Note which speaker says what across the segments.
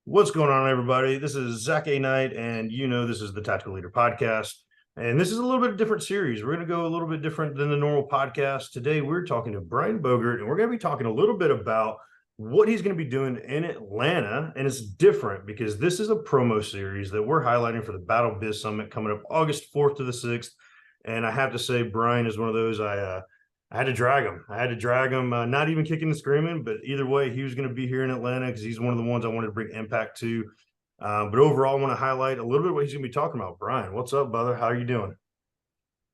Speaker 1: What's going on, everybody? This is Zack Knight, and this is the Tactical Leader Podcast. And this is a little bit of a different series. We're going to go a little bit different than the normal podcast. Today, we're talking to Brian Bogert, and we're going to be talking a little bit about what he's going to be doing in Atlanta. And it's different because this is a promo series that we're highlighting for the Battle Biz Summit coming up August 4th to the 6th. And I have to say, Brian is one of those I had to drag him. Not even kicking and screaming, but either way, he was going to be here in Atlanta because he's one of the ones I wanted to bring impact to. But overall, I want to highlight a little bit of what he's going to be talking about. Brian, what's up, brother? How are you doing?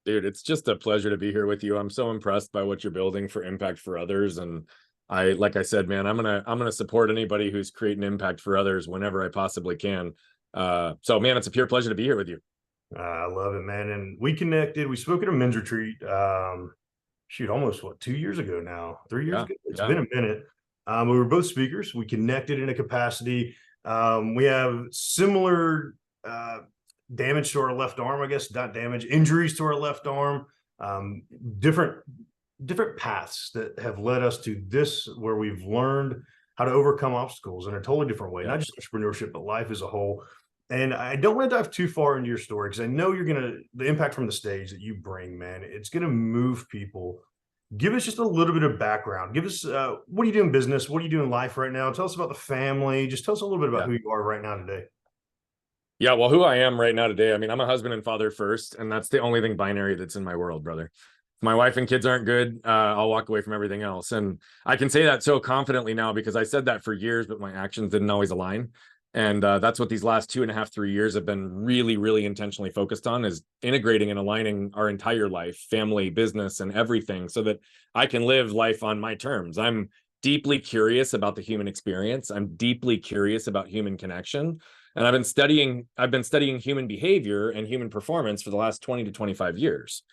Speaker 2: Dude, it's just a pleasure to be here with you. I'm so impressed by what you're building for impact for others. And like I said, man, I'm gonna support anybody who's creating impact for others whenever I possibly can. So man, it's a pure pleasure to be here with you.
Speaker 1: I love it, man. And we connected. We spoke at a men's retreat. Almost 2 years ago now, 3 years ago. It's been a minute. We were both speakers. We connected in a capacity. We have similar damage to our left arm, I guess, not damage, injuries to our left arm, different paths that have led us to this, where we've learned how to overcome obstacles in a totally different way, not just entrepreneurship, but life as a whole. And I don't want to dive too far into your story because I know the impact from the stage that you bring, man, it's going to move people. Give us just a little bit of background. Give us, what do you do in business? What do you do in life right now? Tell us about the family. Just tell us a little bit about who you are right now today.
Speaker 2: Yeah, well, who I am right now today, I mean, I'm a husband and father first, and that's the only thing binary that's in my world, brother. If my wife and kids aren't good, I'll walk away from everything else. And I can say that so confidently now because I said that for years, but my actions didn't always align. And that's what these last 2.5, 3 years have been really, really intentionally focused on, is integrating and aligning our entire life, family, business, and everything so that I can live life on my terms. I'm deeply curious about the human experience. I'm deeply curious about human connection. And I've been studying human behavior and human performance for the last 20 to 25 years.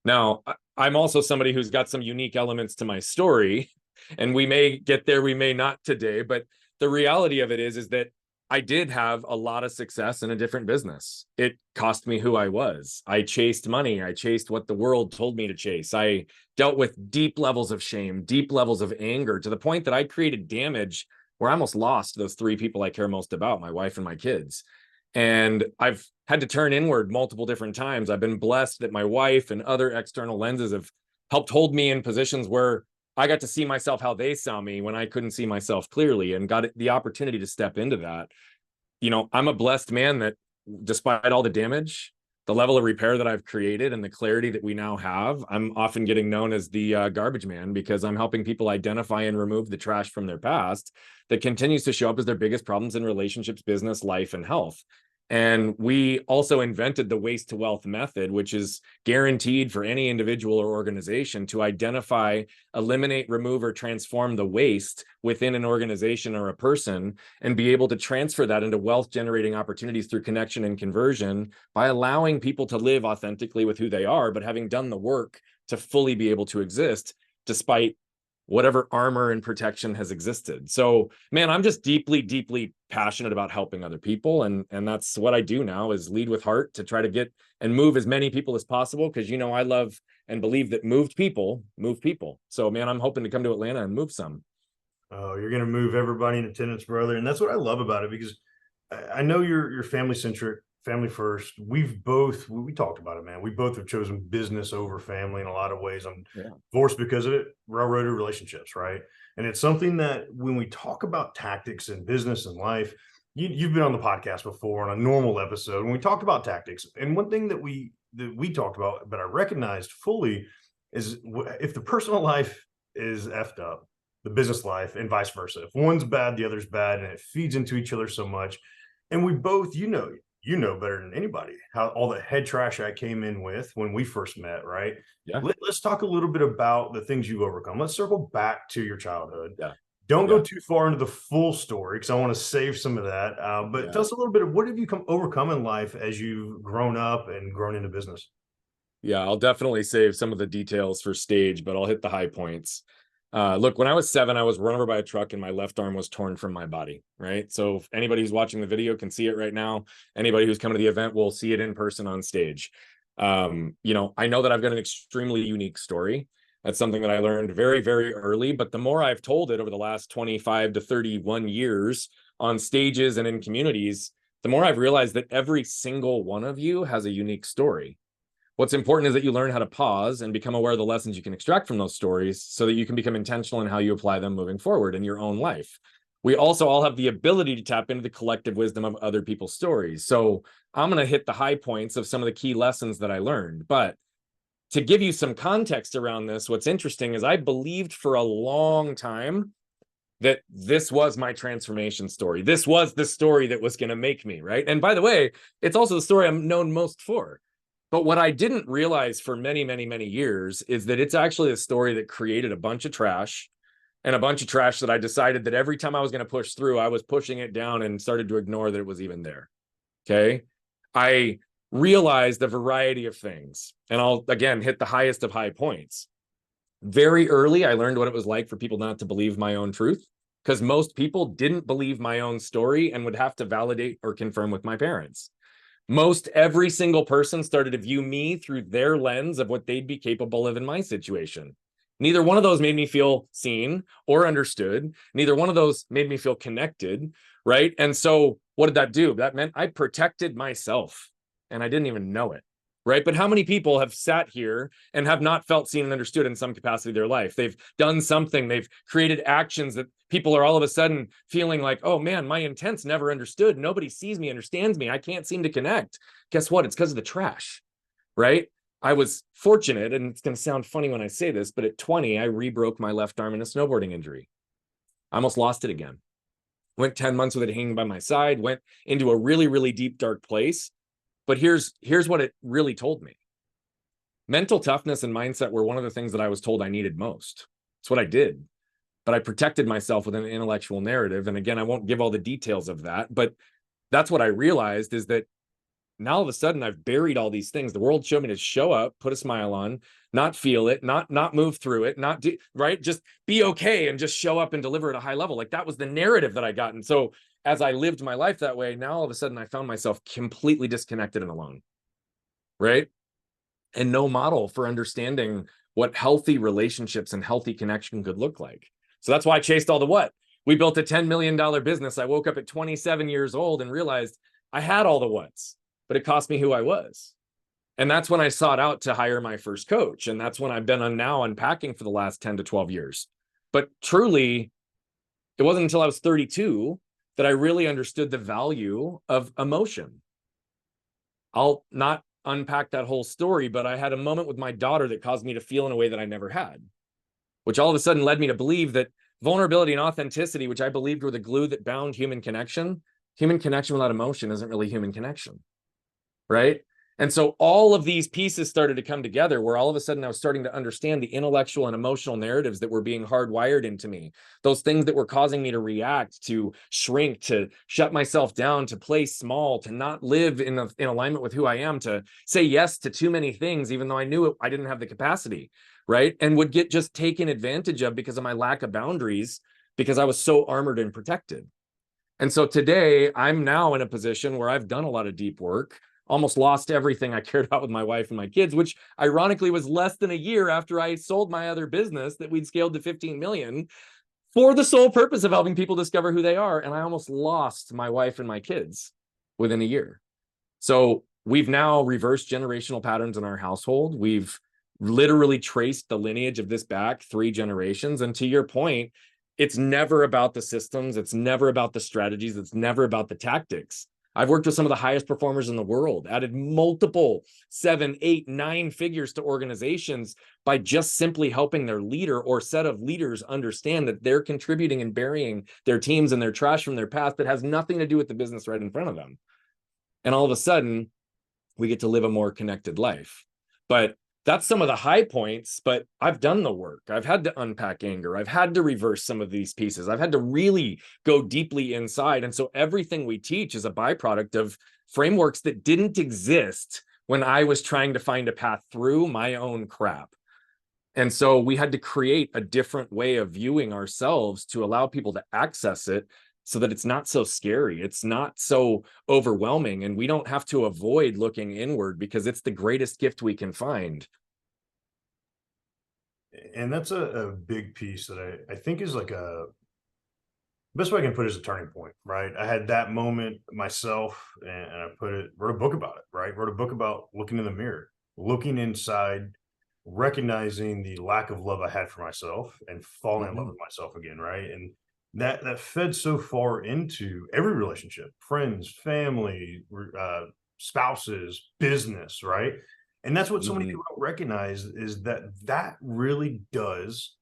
Speaker 2: Now, I'm also somebody who's got some unique elements to my story, and we may get there, we may not today, but the reality of it is that I did have a lot of success in a different business. It cost me who I was. I chased money. I chased what the world told me to chase. I dealt with deep levels of shame, deep levels of anger, to the point that I created damage where I almost lost those three people I care most about, my wife and my kids. And I've had to turn inward multiple different times. I've been blessed that my wife and other external lenses have helped hold me in positions where I got to see myself how they saw me when I couldn't see myself clearly, and got the opportunity to step into that. You know, I'm a blessed man that despite all the damage, the level of repair that I've created and the clarity that we now have, I'm often getting known as the garbage man, because I'm helping people identify and remove the trash from their past that continues to show up as their biggest problems in relationships, business, life, and health. And we also invented the waste to wealth method, which is guaranteed for any individual or organization to identify, eliminate, remove, or transform the waste within an organization or a person, and be able to transfer that into wealth generating opportunities through connection and conversion by allowing people to live authentically with who they are, but having done the work to fully be able to exist despite whatever armor and protection has existed. So, man, I'm just deeply, deeply passionate about helping other people. And that's what I do now, is lead with heart to try to get and move as many people as possible. Because, I love and believe that moved people move people. So, man, I'm hoping to come to Atlanta and move some.
Speaker 1: Oh, you're going to move everybody in attendance, brother. And that's what I love about it, because I know you're family centric, family first. We talked about it, man. We both have chosen business over family in a lot of ways. I'm divorced because of it, railroaded relationships, right? And it's something that when we talk about tactics in business and life, you've been on the podcast before on a normal episode when we talked about tactics. And one thing that we talked about, but I recognized fully, is if the personal life is effed up, the business life, and vice versa. If one's bad, the other's bad, and it feeds into each other so much. And we both, you know better than anybody how all the head trash I came in with when we first met, right?
Speaker 2: Yeah.
Speaker 1: Let's talk a little bit about the things you've overcome. Let's circle back to your childhood.
Speaker 2: Yeah.
Speaker 1: Don't go too far into the full story because I want to save some of that. But tell us a little bit of what have you overcome in life as you've grown up and grown into business?
Speaker 2: Yeah, I'll definitely save some of the details for stage, but I'll hit the high points. Look, when I was 7, I was run over by a truck and my left arm was torn from my body, right? So if anybody who's watching the video can see it right now. Anybody who's coming to the event will see it in person on stage. I know that I've got an extremely unique story. That's something that I learned very, very early, but the more I've told it over the last 25 to 31 years, on stages and in communities, the more I've realized that every single one of you has a unique story. What's important is that you learn how to pause and become aware of the lessons you can extract from those stories so that you can become intentional in how you apply them moving forward in your own life. We also all have the ability to tap into the collective wisdom of other people's stories. So I'm going to hit the high points of some of the key lessons that I learned. But to give you some context around this, what's interesting is I believed for a long time that this was my transformation story. This was the story that was going to make me, right? And by the way, it's also the story I'm known most for. But what I didn't realize for many, many, many years is that it's actually a story that created a bunch of trash, and a bunch of trash that I decided that every time I was going to push through, I was pushing it down and started to ignore that it was even there. Okay. I realized a variety of things, and I'll again hit the highest of high points. Very early, I learned what it was like for people not to believe my own truth, because most people didn't believe my own story and would have to validate or confirm with my parents. Most every single person started to view me through their lens of what they'd be capable of in my situation. Neither one of those made me feel seen or understood. Neither one of those made me feel connected, right? And so what did that do? That meant I protected myself, and I didn't even know it, right? But how many people have sat here and have not felt seen and understood in some capacity of their life? They've done something, they've created actions that people are all of a sudden feeling like, oh man, my intent's never understood. Nobody sees me, understands me. I can't seem to connect. Guess what? It's because of the trash, right? I was fortunate, and it's going to sound funny when I say this, but at 20, I re-broke my left arm in a snowboarding injury. I almost lost it again. Went 10 months with it hanging by my side, went into a really, really deep, dark place. But here's what it really told me. Mental toughness and mindset were one of the things that I was told I needed most. It's what I did. But I protected myself with an intellectual narrative. And again, I won't give all the details of that, but that's what I realized, is that now all of a sudden I've buried all these things. The world showed me to show up, put a smile on, not feel it, not move through it, not do, right? Just be okay and just show up and deliver at a high level. Like that was the narrative that I got. And so as I lived my life that way, now all of a sudden I found myself completely disconnected and alone, right? And no model for understanding what healthy relationships and healthy connection could look like. So that's why I chased all the what. We built a $10 million business. I woke up at 27 years old and realized I had all the what's, but it cost me who I was. And that's when I sought out to hire my first coach. And that's when I've been on now unpacking for the last 10 to 12 years. But truly, it wasn't until I was 32 that I really understood the value of emotion. I'll not unpack that whole story, but I had a moment with my daughter that caused me to feel in a way that I never had, which all of a sudden led me to believe that vulnerability and authenticity, which I believed were the glue that bound human connection without emotion isn't really human connection, right? And so all of these pieces started to come together, where all of a sudden I was starting to understand the intellectual and emotional narratives that were being hardwired into me, those things that were causing me to react, to shrink, to shut myself down, to play small, to not live in alignment with who I am, to say yes to too many things, even though I knew I didn't have the capacity, right? And would get just taken advantage of because of my lack of boundaries, because I was so armored and protected. And so today I'm now in a position where I've done a lot of deep work, almost lost everything I cared about with my wife and my kids, which ironically was less than a year after I sold my other business that we'd scaled to 15 million for the sole purpose of helping people discover who they are. And I almost lost my wife and my kids within a year. So we've now reversed generational patterns in our household. We've literally traced the lineage of this back 3 generations. And to your point, it's never about the systems. It's never about the strategies. It's never about the tactics. I've worked with some of the highest performers in the world, added multiple 7, 8, 9 figures to organizations by just simply helping their leader or set of leaders understand that they're contributing and burying their teams and their trash from their past that has nothing to do with the business right in front of them. And all of a sudden, we get to live a more connected life. But that's some of the high points, but I've done the work. I've had to unpack anger. I've had to reverse some of these pieces. I've had to really go deeply inside. And so everything we teach is a byproduct of frameworks that didn't exist when I was trying to find a path through my own crap. And so we had to create a different way of viewing ourselves to allow people to access it, so that it's not so scary. It's not so overwhelming. And we don't have to avoid looking inward, because it's the greatest gift we can find.
Speaker 1: And that's a big piece that I think is like best way I can put it is a turning point, right? I had that moment myself, and I wrote a book about it, right? Wrote a book about looking in the mirror, looking inside, recognizing the lack of love I had for myself, and falling in love with myself again, right? And that fed so far into every relationship, friends, family, spouses, business, right? And that's what so many people don't recognize, is that really does,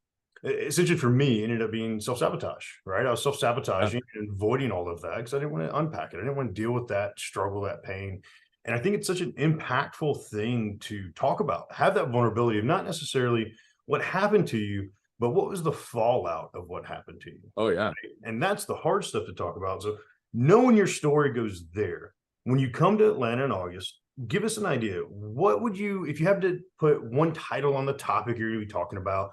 Speaker 1: essentially for me, ended up being self-sabotage, right? I was self-sabotaging and avoiding all of that because I didn't want to unpack it. I didn't want to deal with that struggle, that pain. And I think it's such an impactful thing to talk about, have that vulnerability of not necessarily what happened to you, but what was the fallout of what happened to you.
Speaker 2: Oh yeah.
Speaker 1: Right? And that's the hard stuff to talk about. So knowing your story goes there. When you come to Atlanta in August, give us an idea. What would you, if you have to put one title on the topic you're going to be talking about,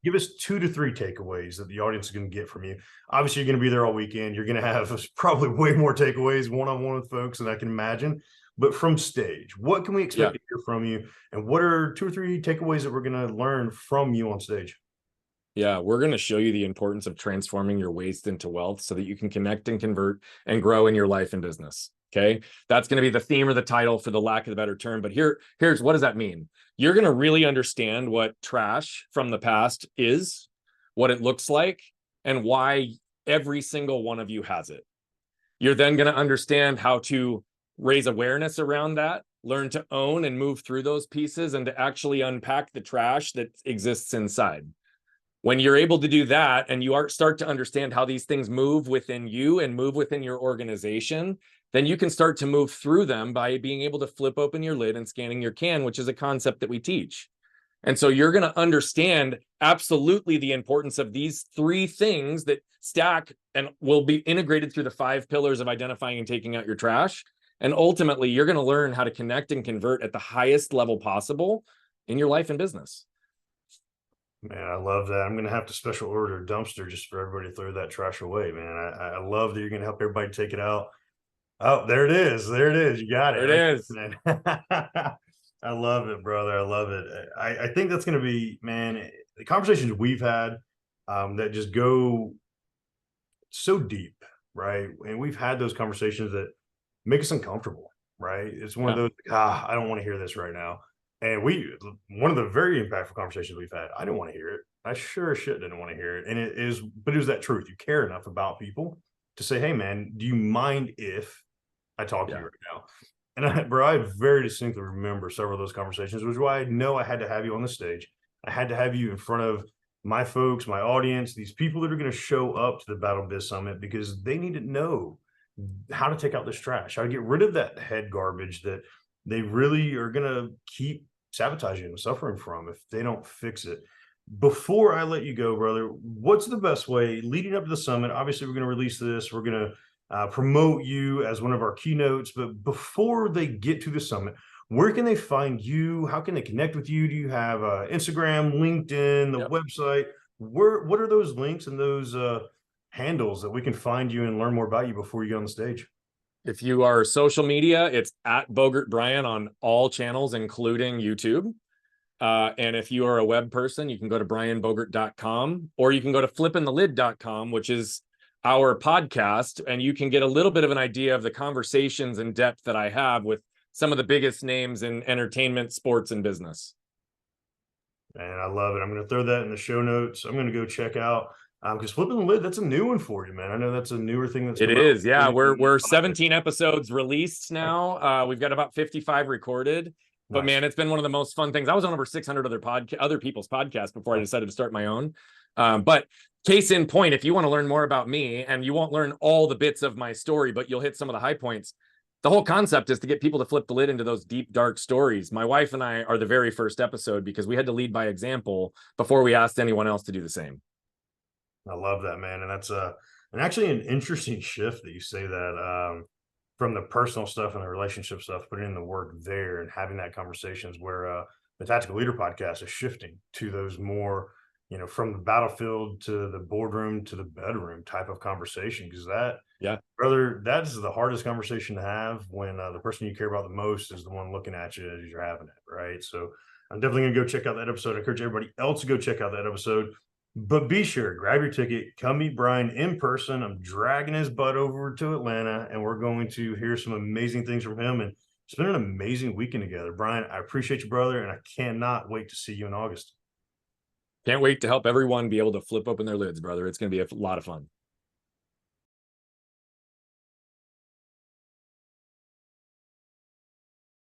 Speaker 1: give us 2 to 3 takeaways that the audience is going to get from you. Obviously, you're going to be there all weekend. You're going to have probably way more takeaways one-on-one with folks than I can imagine. But from stage, what can we expect to hear from you? And what are 2 or 3 takeaways that we're going to learn from you on stage?
Speaker 2: Yeah, we're going to show you the importance of transforming your waste into wealth so that you can connect and convert and grow in your life and business. Okay. That's going to be the theme or the title, for the lack of a better term. But here's what does that mean? You're going to really understand what trash from the past is, what it looks like, and why every single one of you has it. You're then going to understand how to raise awareness around that, learn to own and move through those pieces, and to actually unpack the trash that exists inside. When you're able to do that, and you start to understand how these things move within you and move within your organization, then you can start to move through them by being able to flip open your lid and scanning your can, which is a concept that we teach. And so you're going to understand absolutely the importance of these 3 things that stack and will be integrated through the 5 pillars of identifying and taking out your trash. And ultimately, you're going to learn how to connect and convert at the highest level possible in your life and business.
Speaker 1: Man, I love that. I'm going to have to special order a dumpster just for everybody to throw that trash away, man. I love that you're going to help everybody take it out. Oh, there it is. There it is. You got it.
Speaker 2: There it is.
Speaker 1: I love it, brother. I love it. I think that's going to be, man, the conversations we've had that just go so deep, right? And we've had those conversations that make us uncomfortable, right? It's one of those, I don't want to hear this right now. And one of the very impactful conversations we've had, I didn't want to hear it. I sure as shit didn't want to hear it. And but it was that truth. You care enough about people to say, hey, man, do you mind if I talk to you right now? And bro, I very distinctly remember several of those conversations, which is why I know I had to have you on the stage. I had to have you in front of my folks, my audience, these people that are going to show up to the Battle Biz Summit, because they need to know how to take out this trash, how to get rid of that head garbage that they really are going to keep sabotaging and suffering from if they don't fix it. Before I let you go, brother, what's the best way leading up to the summit? Obviously, we're going to release this. We're going to promote you as one of our keynotes. But before they get to the summit, where can they find you? How can they connect with you? Do you have Instagram, LinkedIn, the website? What are those links and those handles that we can find you and learn more about you before you get on the stage?
Speaker 2: If you are social media, it's at Bogert Brian on all channels, including YouTube. And if you are a web person, you can go to brianbogert.com, or you can go to flippingthelid.com, which is our podcast. And you can get a little bit of an idea of the conversations and depth that I have with some of the biggest names in entertainment, sports, and business.
Speaker 1: And I love it. I'm going to throw that in the show notes. I'm going to go check out, because Flipping the Lid, that's a new one for you, man. I know that's a newer thing that's
Speaker 2: it is. Yeah, we're 17 episodes released now. We've got about 55 recorded. But man, it's been one of the most fun things. I was on over 600 other people's podcasts before I decided to start my own. But case in point, if you want to learn more about me, and you won't learn all the bits of my story, but you'll hit some of the high points. The whole concept is to get people to flip the lid into those deep, dark stories. My wife and I are the very first episode because we had to lead by example before we asked anyone else to do the same.
Speaker 1: I love that, man. And that's and actually an interesting shift that you say that, from the personal stuff and the relationship stuff, putting in the work there and having that conversations, where the Tactical Leader podcast is shifting to those more, from the battlefield to the boardroom to the bedroom type of conversation. Because brother, that's the hardest conversation to have, when the person you care about the most is the one looking at you as you're having it, right? So I'm definitely going to go check out that episode. I encourage everybody else to go check out that episode. But be sure, grab your ticket, come meet Brian in person. I'm dragging his butt over to Atlanta, and we're going to hear some amazing things from him and spend an amazing weekend together. Brian, I appreciate you, brother, and I cannot wait to see you in August.
Speaker 2: Can't wait to help everyone be able to flip open their lids, brother. It's going to be a lot of fun.